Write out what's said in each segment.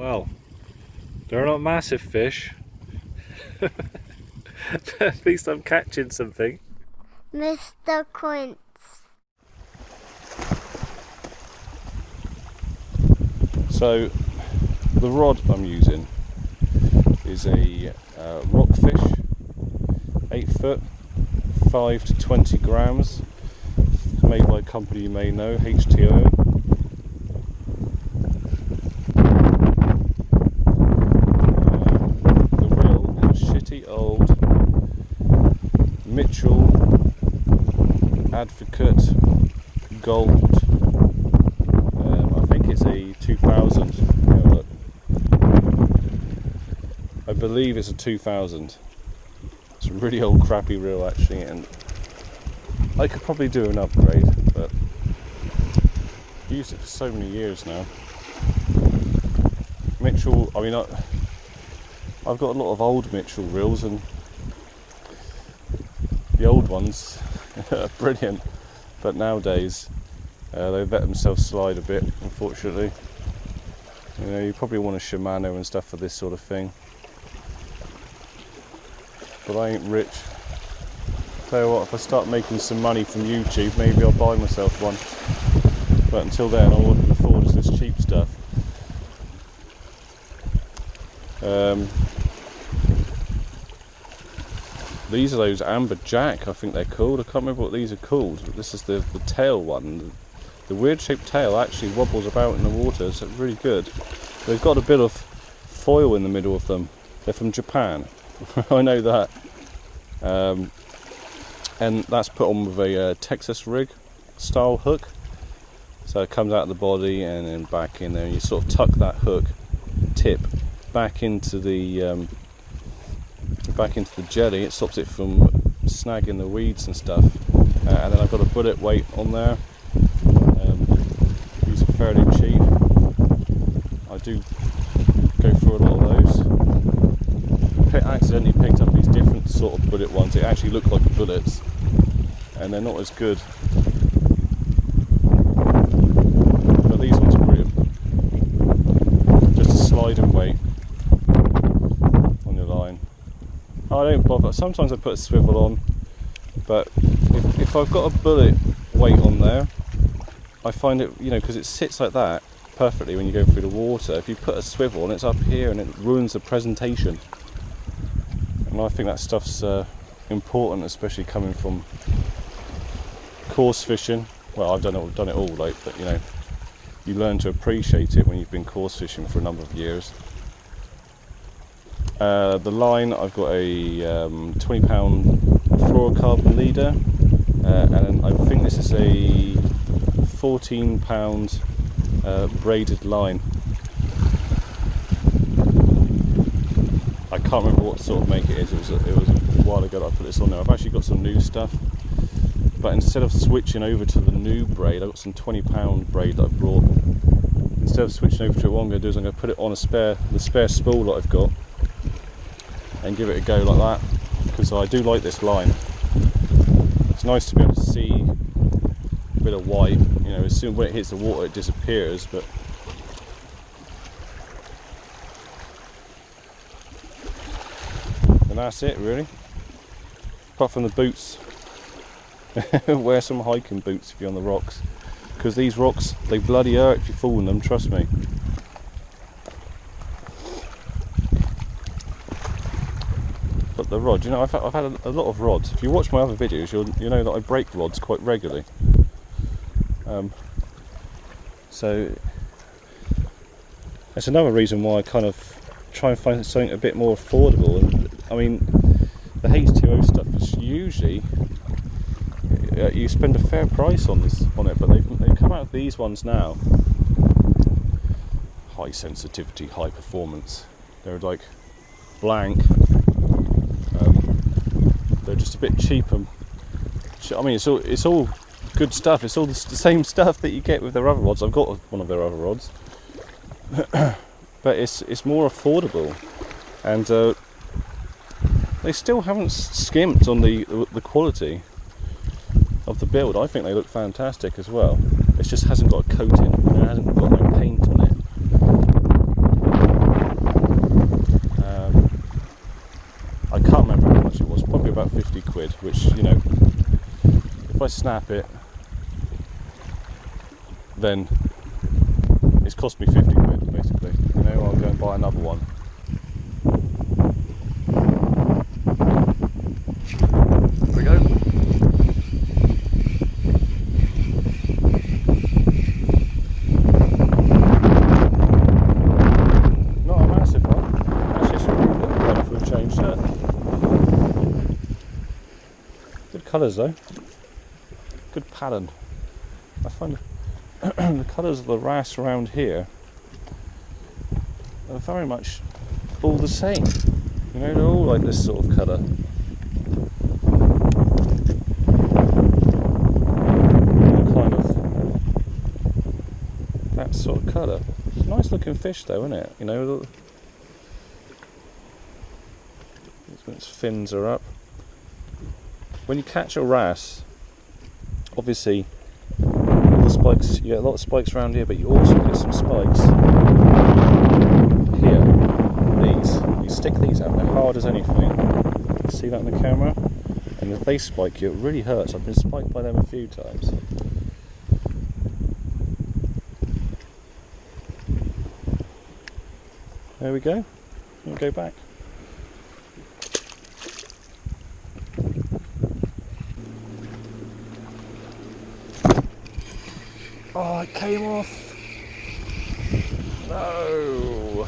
Well, they're not massive fish. At least I'm catching something. Mr. Quince. So, the rod I'm using is a rockfish, 8 foot, 5 to 20 grams. It's made by a company you may know, HTO. The reel is a shitty old Mitchell Advocate Gold. I think it's a 2000. Look. I believe it's a 2000. It's a really old crappy reel actually, and I could probably do an upgrade, but I've used it for so many years now. Mitchell, I mean, I've got a lot of old Mitchell reels, and the old ones are brilliant, but nowadays they let themselves slide a bit, unfortunately. You know, you probably want a Shimano and stuff for this sort of thing, but I ain't rich. Tell you what, if I start making some money from YouTube, maybe I'll buy myself one, but until then I wouldn't afford this cheap stuff. These are those amber jack, I think they're called. I can't remember what these are called, but this is the tail one. The weird shaped tail actually wobbles about in the water, so it's really good. They've got a bit of foil in the middle of them. They're from Japan. I know that. And that's put on with a Texas rig style hook. So it comes out of the body and then back in there, and you sort of tuck that hook tip back into the jelly. It stops it from snagging the weeds and stuff. And then I've got a bullet weight on there. These are fairly cheap. I do go through a lot of those. I accidentally picked up these different sort of bullet ones. They actually look like bullets, and they're not as good. But these ones are brilliant. Just a sliding weight on your line. I don't bother. Sometimes I put a swivel on, but if I've got a bullet weight on there, I find it, you know, because it sits like that perfectly when you go through the water. If you put a swivel on, it's up here and it ruins the presentation. And I think that stuff's important, especially coming from coarse fishing. Well, I've done it all, like, but you know, you learn to appreciate it when you've been coarse fishing for a number of years. The line, I've got a 20-pound fluorocarbon leader, and I think this is a 14-pound braided line. I can't remember what sort of make it is. It was a while ago that I put this on there. I've actually got some new stuff, but instead of switching over to the new braid, I've got some 20-pound braid that I brought. Instead of switching over to it, what I'm going to do is I'm going to put it on the spare spool that I've got, and give it a go like that, because I do like this line. It's nice to be able to see a bit of white, you know, as soon when it hits the water it disappears, but and that's it really. Apart from the boots, wear some hiking boots if you're on the rocks, because these rocks, they bloody hurt if you fall in them, trust me. But the rod, you know, I've had a lot of rods. If you watch my other videos, you'll know that I break rods quite regularly. So that's another reason why I kind of try and find something a bit more affordable. And I mean, the H2O stuff is usually you spend a fair price on it, but they've come out with these ones now. High sensitivity, high performance. They're like blank. They're just a bit cheaper. I mean, it's all good stuff. It's all the same stuff that you get with their other rods. I've got one of their other rods, but it's more affordable, and they still haven't skimped on the quality of the build. I think they look fantastic as well. It just hasn't got a coating. It hasn't got no paint on it. which, you know, if I snap it, then it's cost me 50 quid basically. You know, I'll go and buy another one. Here we go. Not a massive one. Actually, it's one for a change set. Good colours though. Good pattern. I find the colours of the wrasse around here are very much all the same. You know, they're all like this sort of colour. Kind of that sort of colour. It's a nice looking fish though, isn't it? You know, its fins are up. When you catch a wrasse, obviously the spikes, you get a lot of spikes around here, but you also get some spikes here. These, you stick these out, they're hard as anything. You see that in the camera? And if they spike you, it really hurts. I've been spiked by them a few times. There we go. We'll go back. Oh, it came off. No.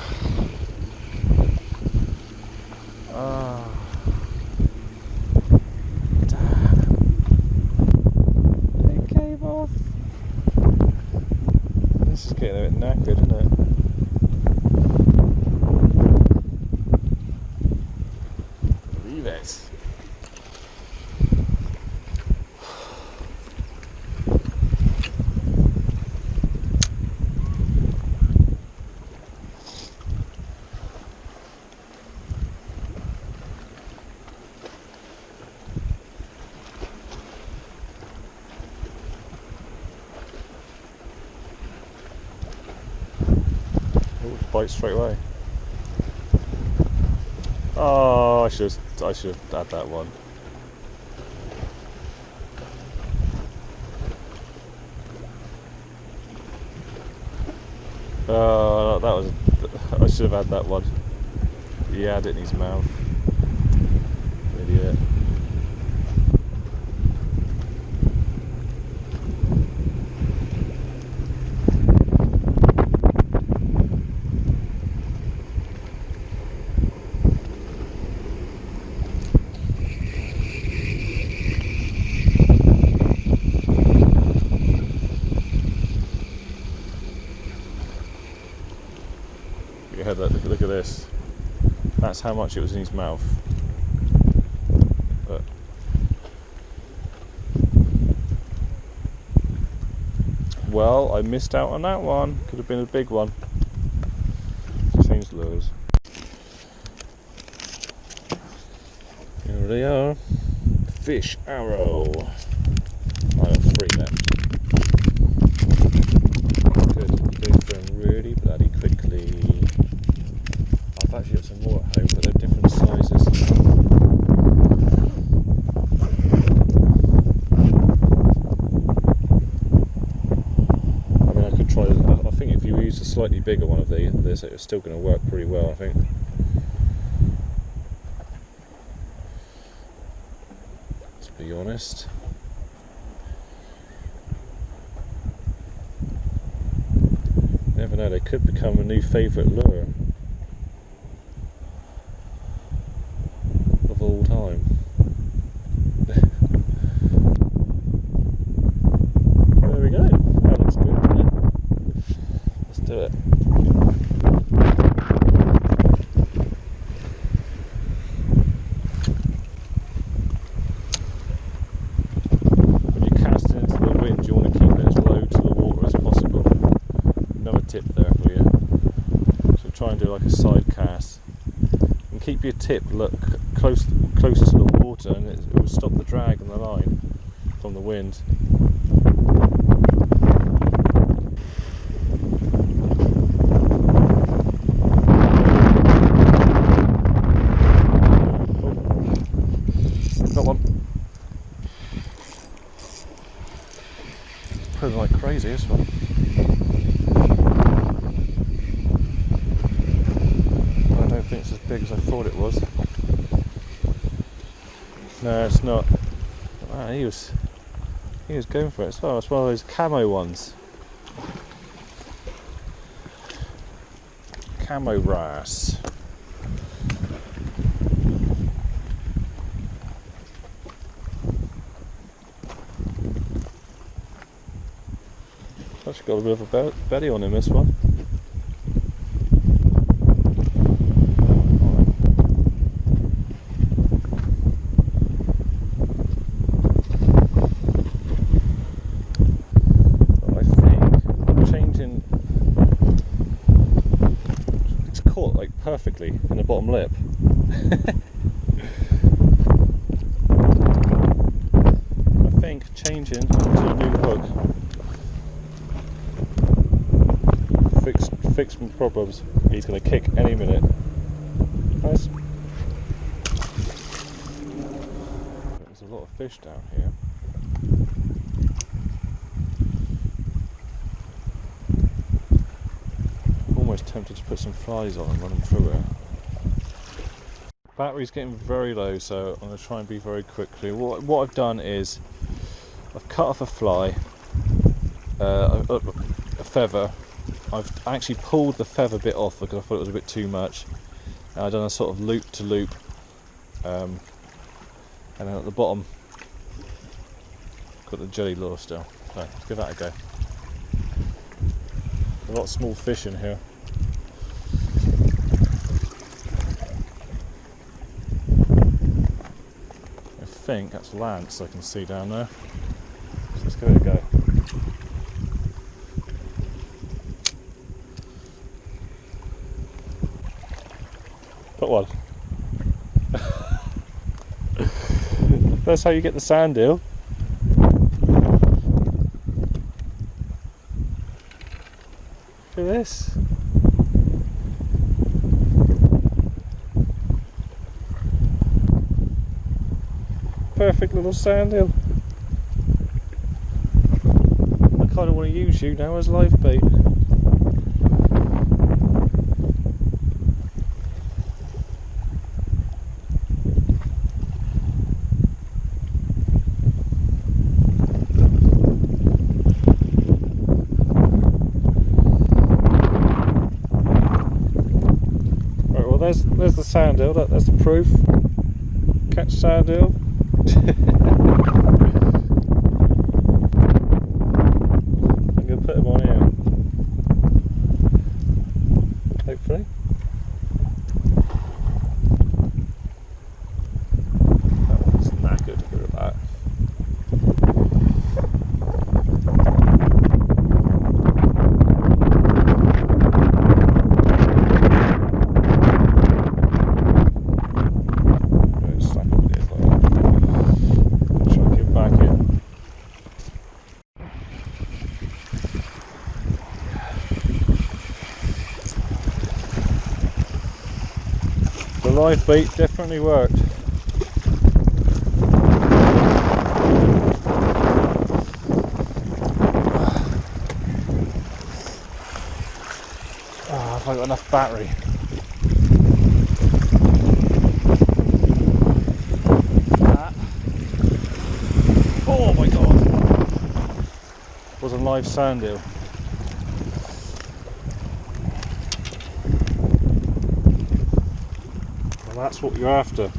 Ah. Damn. It came off. This is getting a bit knackered, isn't it? Leave it. Bite straight away. Oh, I should have had that one. Oh, that was. I should have had that one. He had it in his mouth. Idiot. Yeah, look at this. That's how much it was in his mouth. But well, I missed out on that one. Could have been a big one. Change lures. Here they are. Fish arrow. I have 3 left. Good. Go for them really bloody quickly. I've actually got some more at home, but they're different sizes. I mean, I could try. I think if you use a slightly bigger one of this, it's still going to work pretty well, I think. Let's be honest. Never know, they could become a new favourite lure of all time. There we go. That looks good, doesn't it? Let's do it. When you're casting into the wind, you want to keep it as low to the water as possible. Another tip there for you. So try and do like a side cast, and keep your tip close to the water, and it will stop the drag on the line from the wind. Oh. Got one. crazy, this one. I don't think it's as big as I thought it was. No, it's not. Wow, he was going for it as well. It's one of those camo ones. Camo wrasse. Actually got a bit of a belly on him, this one. I think changing, it's caught like perfectly in the bottom lip. I think changing to a new hook fix my problems. He's going to kick any minute. Nice. There's a lot of fish down here. Almost tempted to put some flies on and run them through it. Battery's getting very low, so I'm going to try and be very quickly. What I've done is I've cut off a fly, a feather. I've actually pulled the feather bit off because I thought it was a bit too much. And I've done a sort of loop to loop, and then at the bottom got the jelly lure still. So let's give that a go. A lot of small fish in here. I think that's lance I can see down there. So let's give it a go. Put one. That's how you get the Sandeel. Look at this. Perfect little Sandeel. I kind of want to use you now as live bait. There's the Sandeel, that's the proof. Catch Sandeel. I'm going to put him on here. Hopefully. That one's knackered, look at that. The live bait definitely worked. Oh, have I got enough battery? Oh my god! It was a live Sandeel. That's what you're after.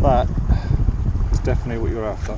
That is definitely what you're after.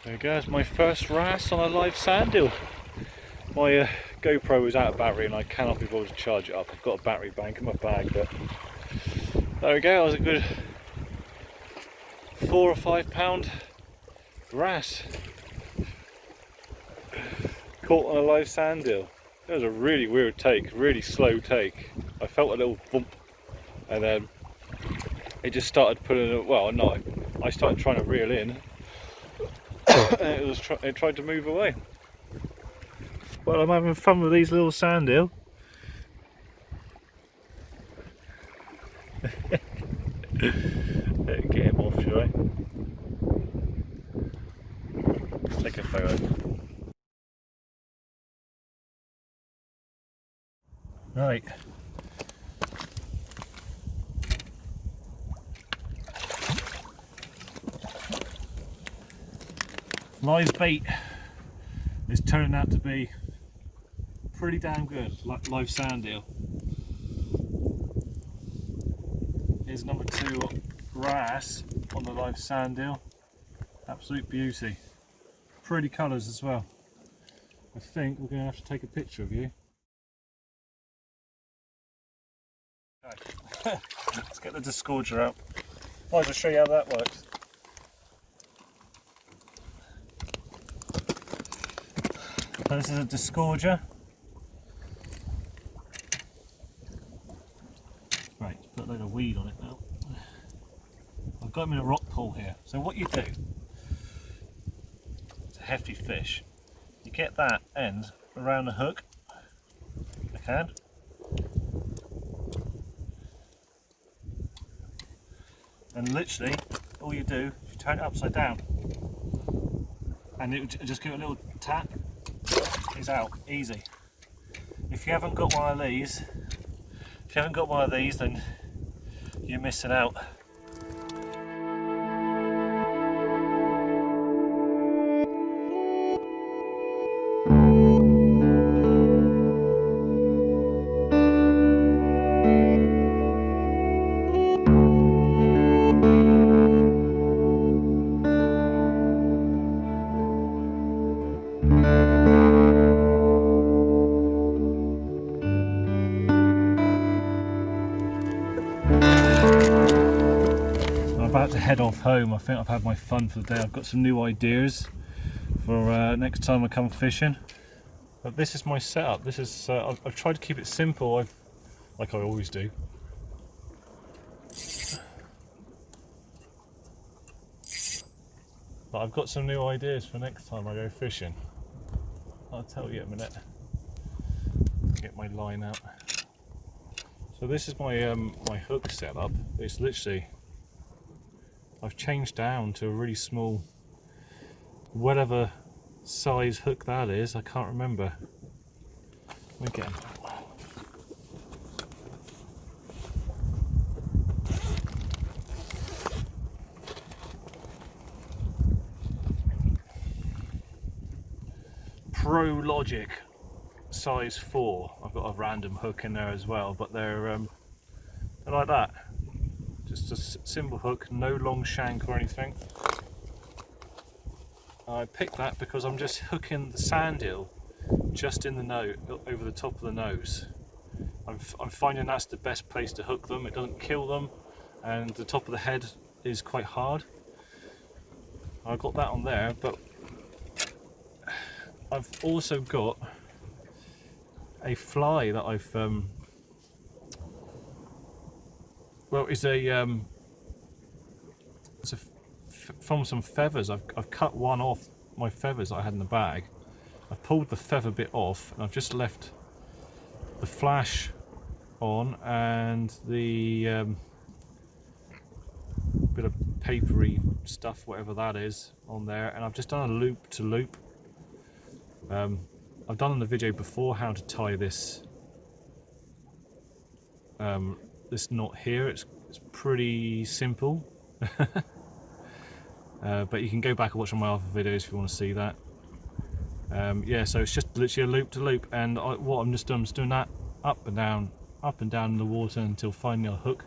There goes my first wrasse on a live Sandeel. My GoPro is out of battery and I cannot be bothered to charge it up. I've got a battery bank in my bag, but there we go. That was a good 4 or 5 pound wrasse caught on a live sandeel. It was a really weird take, really slow take. I felt a little bump and then it just started pulling, well no, I started trying to reel in and it tried to move away. Well, I'm having fun with these little sandeel. Get him off, shall I? Take a photo. Right. Live bait is turning out to be pretty damn good, like live sandeel. Here's number 2 wrasse on the live sandeel. Absolute beauty. Pretty colours as well. I think we're going to have to take a picture of you. Okay. Let's get the disgorger out. Might as well show you how that works. So this is a disgorger. Right, put a load of weed on it now. I've got him in a rock pool here. So what you do, it's a hefty fish, you get that end around the hook, like that, and literally all you do is you turn it upside down and it just give it a little tap. It's out, easy. If you haven't got one of these, then you're missing out. About to head off home. I think I've had my fun for the day. I've got some new ideas for next time I come fishing. But this is my setup. This is I've tried to keep it simple, like I always do. But I've got some new ideas for next time I go fishing. I'll tell you in a minute. Get my line out. So this is my my hook setup. It's literally, I've changed down to a really small, whatever size hook that is, I can't remember. Let me get him. Pro Logic size 4. I've got a random hook in there as well, but they're like that. Just a simple hook, no long shank or anything. I picked that because I'm just hooking the sandeel just in the nose, over the top of the nose. I'm finding that's the best place to hook them. It doesn't kill them, and the top of the head is quite hard. I've got that on there, but I've also got a fly that I've well, it's from some feathers. I've cut one off my feathers that I had in the bag. I've pulled the feather bit off and I've just left the flash on and the bit of papery stuff, whatever that is, on there, and I've just done a loop to loop. I've done in the video before how to tie this this knot here. It's pretty simple. But you can go back and watch on my other videos if you want to see that. Yeah, so it's just literally a loop to loop, and what I'm just doing that up and down in the water until finally I hook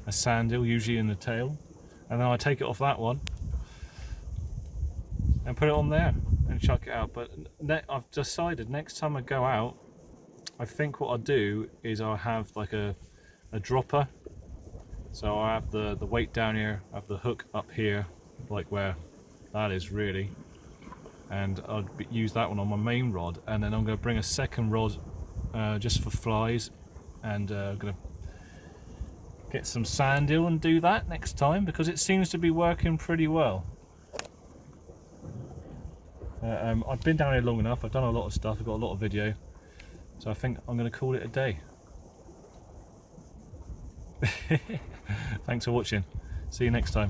a sandeel, usually in the tail, and then I take it off that one and put it on there. and chuck it out. But I've decided next time I go out, I think what I'll do is I'll have like a dropper. So I have the weight down here, I have the hook up here, like where that is really, and I'll use that one on my main rod, and then I'm going to bring a second rod just for flies, and I'm going to get some Sandeel and do that next time, because it seems to be working pretty well. I've been down here long enough, I've done a lot of stuff, I've got a lot of video, so I think I'm going to call it a day. Thanks for watching, see you next time.